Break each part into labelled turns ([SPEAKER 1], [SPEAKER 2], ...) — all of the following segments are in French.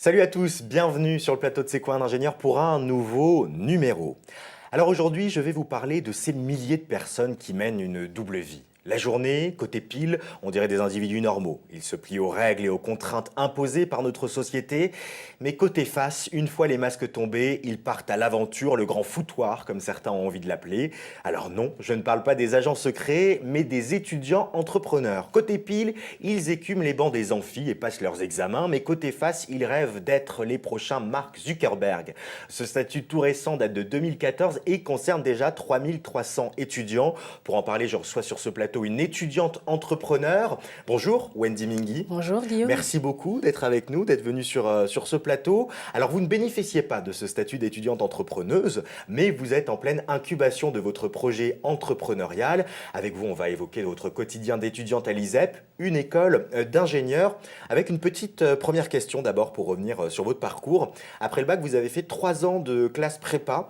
[SPEAKER 1] Salut à tous, bienvenue sur le plateau de C'est quoi un ingénieur pour un nouveau numéro. Alors aujourd'hui, je vais vous parler de ces milliers de personnes qui mènent une double vie. La journée, côté pile, on dirait des individus normaux. Ils se plient aux règles et aux contraintes imposées par notre société. Mais côté face, une fois les masques tombés, ils partent à l'aventure, le grand foutoir, comme certains ont envie de l'appeler. Alors non, je ne parle pas des agents secrets, mais des étudiants entrepreneurs. Côté pile, ils écument les bancs des amphis et passent leurs examens. Mais côté face, ils rêvent d'être les prochains Mark Zuckerberg. Ce statut tout récent date de 2014 et concerne déjà 3300 étudiants. Pour en parler, je reçois sur ce plateau une étudiante entrepreneur. Bonjour Wendy Mingy.
[SPEAKER 2] Bonjour Guillaume.
[SPEAKER 1] Merci beaucoup d'être avec nous, d'être venue sur ce plateau. Alors vous ne bénéficiez pas de ce statut d'étudiante entrepreneuse, mais vous êtes en pleine incubation de votre projet entrepreneurial. Avec vous, on va évoquer votre quotidien d'étudiante à l'ISEP, une école d'ingénieur. Avec une petite première question d'abord pour revenir sur votre parcours. Après le bac, vous avez fait 3 ans de classe prépa.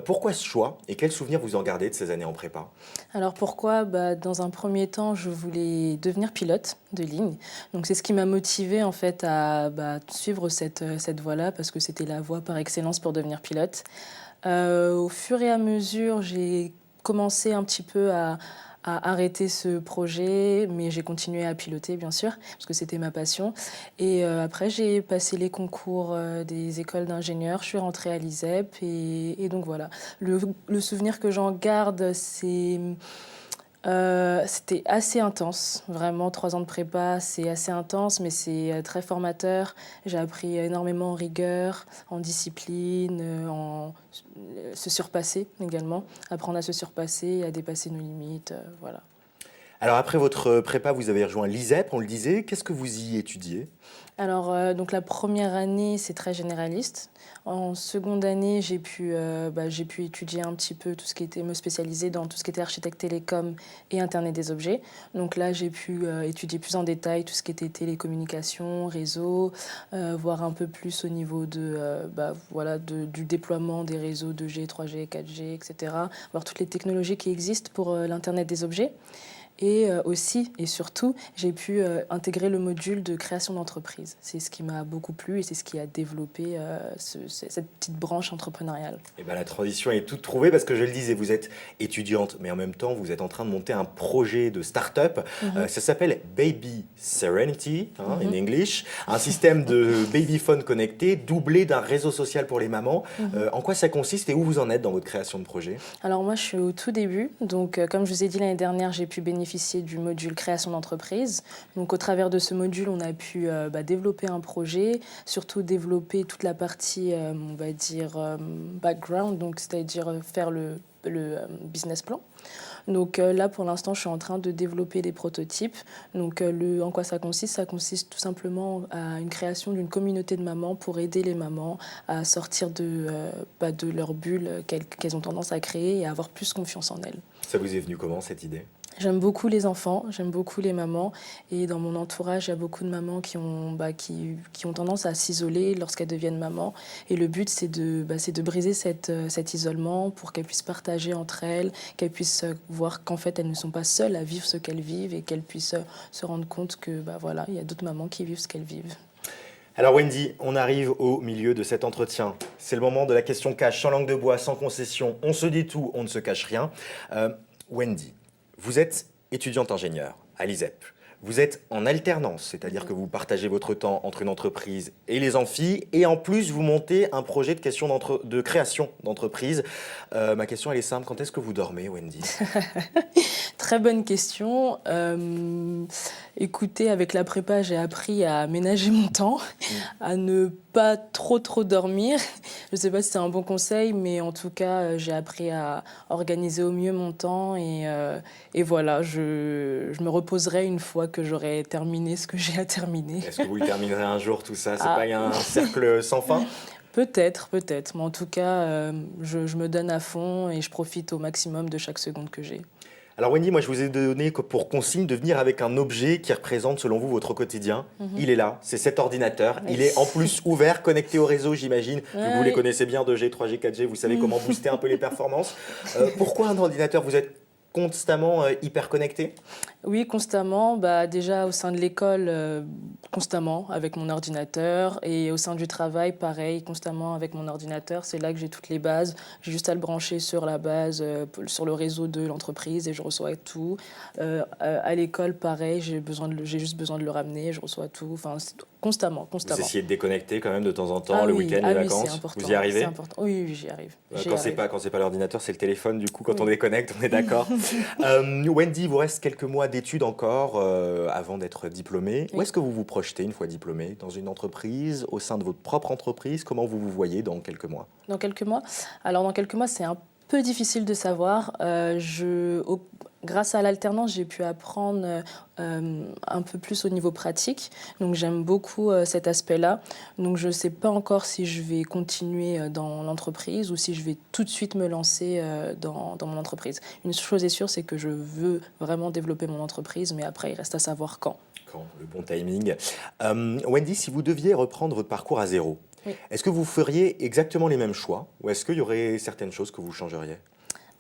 [SPEAKER 1] Pourquoi ce choix et quels souvenirs vous en gardez de ces années en prépa?
[SPEAKER 2] Alors pourquoi? Dans un premier temps, je voulais devenir pilote de ligne. Donc c'est ce qui m'a motivée en fait à suivre cette voie-là parce que c'était la voie par excellence pour devenir pilote. Au fur et à mesure, j'ai commencé un petit peu à arrêter ce projet, mais j'ai continué à piloter bien sûr, parce que c'était ma passion. Et après, j'ai passé les concours des écoles d'ingénieurs, je suis rentrée à l'ISEP et donc voilà. Le souvenir que j'en garde, c'était assez intense, vraiment 3 ans de prépa, c'est assez intense, mais c'est très formateur. J'ai appris énormément en rigueur, en discipline, se surpasser également, apprendre à se surpasser, à dépasser nos limites, voilà.
[SPEAKER 1] Alors après votre prépa, vous avez rejoint l'ISEP, on le disait. Qu'est-ce que vous y étudiez?
[SPEAKER 2] Alors, donc la première année, c'est très généraliste. En seconde année, j'ai pu étudier un petit peu tout ce qui était, me spécialiser dans tout ce qui était architecte télécom et Internet des objets. Donc là, j'ai pu étudier plus en détail tout ce qui était télécommunications, réseau, voir un peu plus au niveau du déploiement des réseaux 2G, 3G, 4G, etc. Voir toutes les technologies qui existent pour l'Internet des objets. Et aussi et surtout, j'ai pu intégrer le module de création d'entreprise. C'est ce qui m'a beaucoup plu et c'est ce qui a développé cette petite branche entrepreneuriale.
[SPEAKER 1] Eh ben, la transition est toute trouvée parce que je le disais, vous êtes étudiante, mais en même temps, vous êtes en train de monter un projet de start-up. Ça s'appelle Baby Serenity, in English, un système de babyphone connecté doublé d'un réseau social pour les mamans. En quoi ça consiste et où vous en êtes dans votre création de projet?
[SPEAKER 2] Alors moi, je suis au tout début. Donc, comme je vous ai dit l'année dernière, j'ai pu bénéficier du module création d'entreprise. Donc, au travers de ce module, on a pu développer un projet, surtout développer toute la partie, on va dire, background, donc c'est-à-dire faire le business plan. Donc là, pour l'instant, je suis en train de développer des prototypes. Donc en quoi ça consiste? Ça consiste tout simplement à une création d'une communauté de mamans pour aider les mamans à sortir de leur bulle qu'elles ont tendance à créer et à avoir plus confiance en elles.
[SPEAKER 1] Ça vous est venu comment cette idée?
[SPEAKER 2] J'aime beaucoup les enfants, j'aime beaucoup les mamans. Et dans mon entourage, il y a beaucoup de mamans qui ont tendance à s'isoler lorsqu'elles deviennent mamans. Et le but, c'est de briser cet isolement pour qu'elles puissent partager entre elles, qu'elles puissent voir qu'en fait, elles ne sont pas seules à vivre ce qu'elles vivent et qu'elles puissent se rendre compte que il y a d'autres mamans qui vivent ce qu'elles vivent.
[SPEAKER 1] Alors Wendy, on arrive au milieu de cet entretien. C'est le moment de la question cash, sans langue de bois, sans concession. On se dit tout, on ne se cache rien. Wendy, vous êtes étudiante ingénieure à l'ISEP. Vous êtes en alternance, c'est-à-dire que vous partagez votre temps entre une entreprise et les amphis, et en plus vous montez un projet de création d'entreprise. Ma question elle est simple, quand est-ce que vous dormez, Wendy?
[SPEAKER 2] Très bonne question. Écoutez, avec la prépa, j'ai appris à ménager mon temps, à ne pas trop dormir. Je ne sais pas si c'est un bon conseil, mais en tout cas, j'ai appris à organiser au mieux mon temps et voilà, je me reposerai une fois que j'aurai terminé ce que j'ai à terminer.
[SPEAKER 1] Est-ce que vous le terminerez un jour tout ça? C'est pas un cercle sans fin?
[SPEAKER 2] Peut-être. Mais en tout cas, je me donne à fond et je profite au maximum de chaque seconde que j'ai.
[SPEAKER 1] Alors Wendy, moi je vous ai donné pour consigne de venir avec un objet qui représente selon vous votre quotidien. Il est là, c'est cet ordinateur.
[SPEAKER 2] Oui.
[SPEAKER 1] Il est en plus ouvert, connecté au réseau j'imagine. Vous les
[SPEAKER 2] Oui.
[SPEAKER 1] connaissez bien, 2G, 3G, 4G, vous savez comment booster un peu les performances. Pourquoi un ordinateur? Vous êtes constamment hyper connecté?
[SPEAKER 2] Oui, constamment. Bah, déjà au sein de l'école, constamment avec mon ordinateur. Et au sein du travail, pareil, constamment avec mon ordinateur. C'est là que j'ai toutes les bases. J'ai juste à le brancher sur la base, sur le réseau de l'entreprise et je reçois tout. À l'école, pareil, j'ai juste besoin de le ramener, je reçois tout. Enfin, constamment,
[SPEAKER 1] Vous
[SPEAKER 2] constamment.
[SPEAKER 1] essayez de déconnecter quand même de temps en temps,
[SPEAKER 2] Ah
[SPEAKER 1] le
[SPEAKER 2] oui,
[SPEAKER 1] week-end,
[SPEAKER 2] ah
[SPEAKER 1] les
[SPEAKER 2] oui, c'est
[SPEAKER 1] vacances?
[SPEAKER 2] important.
[SPEAKER 1] Vous y
[SPEAKER 2] C'est
[SPEAKER 1] arrivez?
[SPEAKER 2] important. Oui, oui, j'y arrive. J'y
[SPEAKER 1] Quand c'est
[SPEAKER 2] arrive.
[SPEAKER 1] pas, quand c'est pas l'ordinateur, c'est le téléphone, du coup, quand on
[SPEAKER 2] Oui.
[SPEAKER 1] déconnecte, on est d'accord. Wendy, il vous reste quelques mois d'études encore avant d'être diplômée. Où
[SPEAKER 2] Oui.
[SPEAKER 1] est-ce que vous vous projetez une fois diplômée? Dans une entreprise, au sein de votre propre entreprise? Comment vous vous voyez dans quelques mois?
[SPEAKER 2] Dans quelques mois? Alors, dans quelques mois, c'est un peu difficile de savoir. Grâce à l'alternance, j'ai pu apprendre un peu plus au niveau pratique. Donc, j'aime beaucoup cet aspect-là. Donc, je ne sais pas encore si je vais continuer dans l'entreprise ou si je vais tout de suite me lancer dans mon entreprise. Une chose est sûre, c'est que je veux vraiment développer mon entreprise, mais après, il reste à savoir quand.
[SPEAKER 1] Quand le bon timing. Wendy, si vous deviez reprendre votre parcours à zéro,
[SPEAKER 2] Oui.
[SPEAKER 1] est-ce que vous feriez exactement les mêmes choix ou est-ce qu'il y aurait certaines choses que vous changeriez?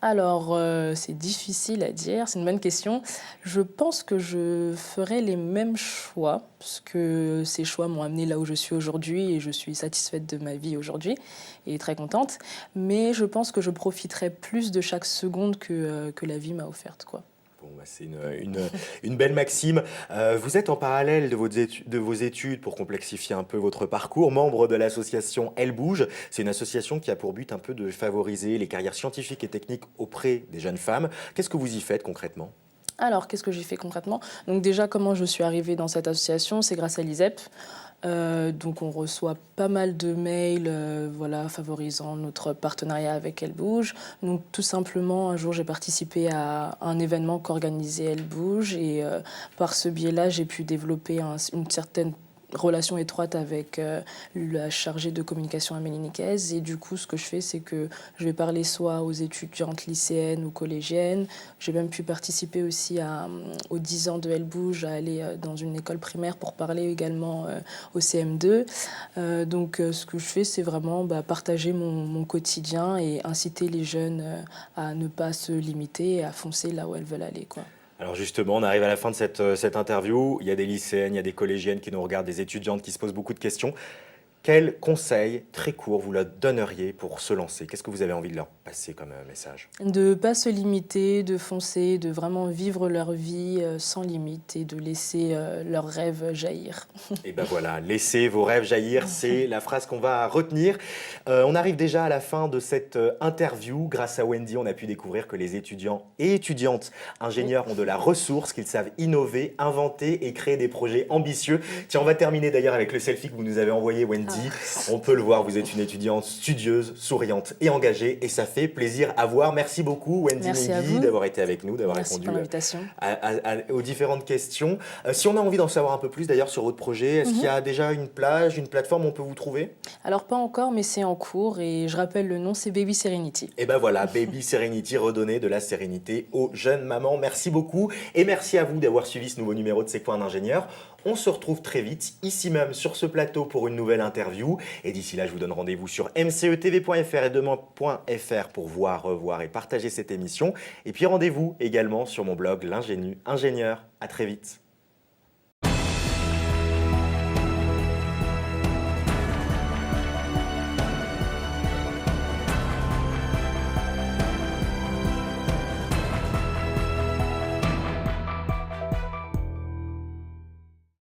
[SPEAKER 2] Alors, c'est difficile à dire, c'est une bonne question. Je pense que je ferai les mêmes choix, parce que ces choix m'ont amené là où je suis aujourd'hui et je suis satisfaite de ma vie aujourd'hui et très contente. Mais je pense que je profiterai plus de chaque seconde que la vie m'a offerte, quoi.
[SPEAKER 1] Bon, bah, c'est une belle maxime. Vous êtes en parallèle de vos études pour complexifier un peu votre parcours, membre de l'association Elle Bouge. C'est une association qui a pour but un peu de favoriser les carrières scientifiques et techniques auprès des jeunes femmes. Qu'est-ce que vous y faites concrètement?
[SPEAKER 2] Alors, qu'est-ce que j'ai fait concrètement? Donc déjà, comment je suis arrivée dans cette association? C'est grâce à l'ISEP. Donc on reçoit pas mal de mails voilà, favorisant notre partenariat avec Elle Bouge. Donc tout simplement, un jour, j'ai participé à un événement qu'organisait Elle Bouge et par ce biais-là, j'ai pu développer une certaine relation étroite avec la chargée de communication Amélie Nicaise. Et du coup, ce que je fais, c'est que je vais parler soit aux étudiantes lycéennes ou collégiennes. J'ai même pu participer aussi aux 10 ans de Elle Bouge, à aller dans une école primaire pour parler également au CM2. Donc, ce que je fais, c'est vraiment partager mon quotidien et inciter les jeunes à ne pas se limiter et à foncer là où elles veulent aller, quoi.
[SPEAKER 1] Alors justement, on arrive à la fin de cette interview. Il y a des lycéennes, il y a des collégiennes qui nous regardent, des étudiantes qui se posent beaucoup de questions. Quel conseil très court vous leur donneriez pour se lancer? Qu'est-ce que vous avez envie de leur passer comme message?
[SPEAKER 2] De ne pas se limiter, de foncer, de vraiment vivre leur vie sans limite et de laisser leurs rêves jaillir.
[SPEAKER 1] Et ben voilà, laissez vos rêves jaillir, c'est la phrase qu'on va retenir. On arrive déjà à la fin de cette interview. Grâce à Wendy, on a pu découvrir que les étudiants et étudiantes ingénieurs ont de la ressource, qu'ils savent innover, inventer et créer des projets ambitieux. Tiens, on va terminer d'ailleurs avec le selfie que vous nous avez envoyé, Wendy. On peut le voir, vous êtes une étudiante studieuse, souriante et engagée et ça fait plaisir à voir. Merci beaucoup Wendy
[SPEAKER 2] Merci à
[SPEAKER 1] Mingui
[SPEAKER 2] vous.
[SPEAKER 1] d'avoir été avec nous, d'avoir
[SPEAKER 2] Merci
[SPEAKER 1] répondu
[SPEAKER 2] pour l'invitation.
[SPEAKER 1] aux différentes questions. Si on a envie d'en savoir un peu plus d'ailleurs sur votre projet, est-ce qu'il y a déjà une plage, une plateforme où on peut vous trouver?
[SPEAKER 2] Alors pas encore, mais c'est en cours et je rappelle le nom, c'est Baby Serenity.
[SPEAKER 1] Et ben voilà, Baby Serenity, redonner de la sérénité aux jeunes mamans. Merci beaucoup et merci à vous d'avoir suivi ce nouveau numéro de C'est quoi un ingénieur. On se retrouve très vite, ici même sur ce plateau pour une nouvelle interview. Et d'ici là, je vous donne rendez-vous sur mcetv.fr et demain.fr pour voir, revoir et partager cette émission. Et puis rendez-vous également sur mon blog L'Ingénieur. À très vite.